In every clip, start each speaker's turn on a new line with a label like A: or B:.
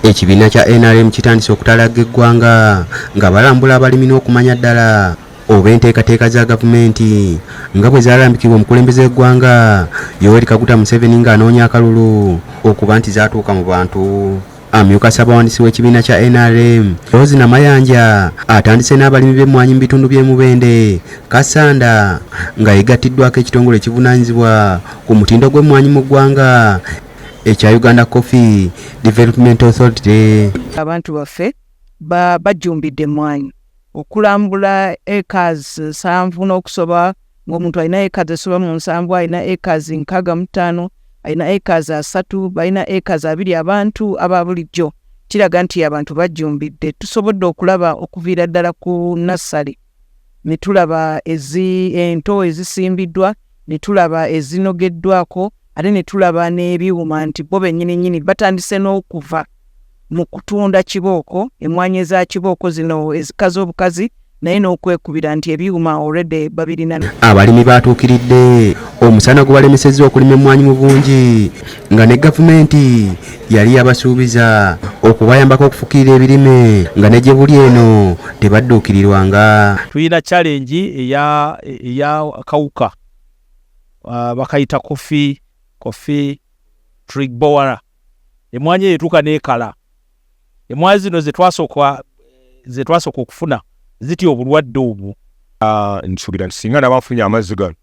A: Ekibiina kya NRM kitandise okutalaga eggwanga nga balambula abalimi n'okumanya ddala oba enteekateeka za gavumenti nga bwe zaalambikibwa omukulembeze w'eggwanga Yoweri Kaguta Museveni ng'anoonya akalulu okuba nti zaatuuka mu bantu. Amyuka Ssaabawandiisi w'ekibiina kya NRM Rose Namayanja atandise n'abalimi b'emmwanyi mu bitundu by'e Mubende, Kasanda nga yegattiddwako ekitongole ekivunaanyizibwa ku mutindo gw'emmwanyi mu ggwanga ekya Uganda Coffee Development Authority.
B: Abantu baffe bajumbidde emmwanyi okulambula acres 7 n'okusoba ng'omuntu alina acres esoba mu 7, alina acres 65, alina acres 3, balina acres 2 abantu aba bulijjo. Kiraga nti abantu bajumbidde. Tusobodde okulaba okuviira ddala ku nassale ne tulaba ento ezisimbiddwa, ne tulaba ezinogeddwako, ate ne tulaba n'ebyuma nti bo bennyini batandise n'okuva mu kutunda kibooko, emmwanyi eza kibooko zino ezikaze obukazi, naye n'okwekubira nti ebyuma already babirina.
A: Abalimi baatuukiridde omusana gubalemesezza okulima emmwanyi mu bungi nga ne gavumenti yali yabasuubiza okubayambako okufukirira ebirime nga ne gye buli eno tebadduukirirwanga.
C: Tuyina challenge eya kawuka bakayita coffee tree borer. Emmwanyi etuuka n'ekala. Emmwanyi zino zetwasooka okufuna zitya obulwadde obwo.
D: Nsuubira nti singa nabafunye amazzi gano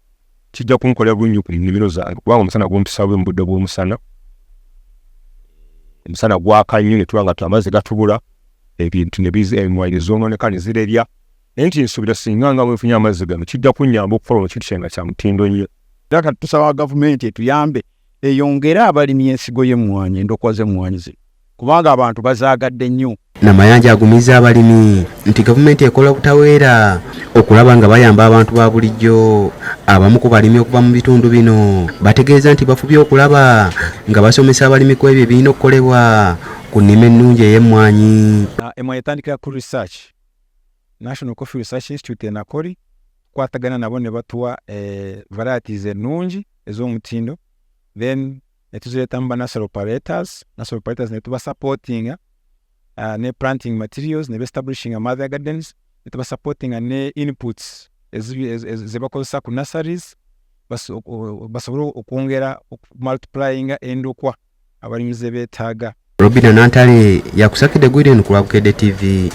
D: kijja kunkolera bulungi ku nnimiro zange kubanga omusana gw'ompisaawo mu budde bw'omusana. Omusana gwaka nnyo ne tuba nga amazzi gatubula, ebintu emmwanyi zonooneka ne zirerya. Naye nti nsuubira singa nga bwenfunye amazzi gano kijja kunnyamba okukola ekintu kyange kya mutindo nnyo.
E: Kati tusaba gavumenti etuyambe eyongere abalimi ensigo y'emmwanyi, endokwa z'emmwanyi zino kubanga abantu bazaagadde nnyo.
A: Namayanja agumiza abalimi nti gavumenti ekola butaweera okulaba nga bayamba abantu ba bulijjo. Abamu ku balimi okuva mu bitundu bino bategeeza nti bafubye okulaba nga basomesa abalimi ku ebyo ebirina okukolebwa ku nnima ennungi ey'emmwanyi.
E: Emmwanyi etandikira ku research, National Coffee Research Institute Nakori, kwatagana nabo ne batuwa varieties ennungi ez'omutindo, then netuzileta mu nasal operators ne tuba supporting ne planting materials, ne establishing mother gardens, ne tuba supporting ne inputs ze bakozesa ku nurseries basobole okwongera multiplying endokwa abalimi ze beetaaga.
A: Robina Nantale yakusakidde Gwiden ku Bukedde TV.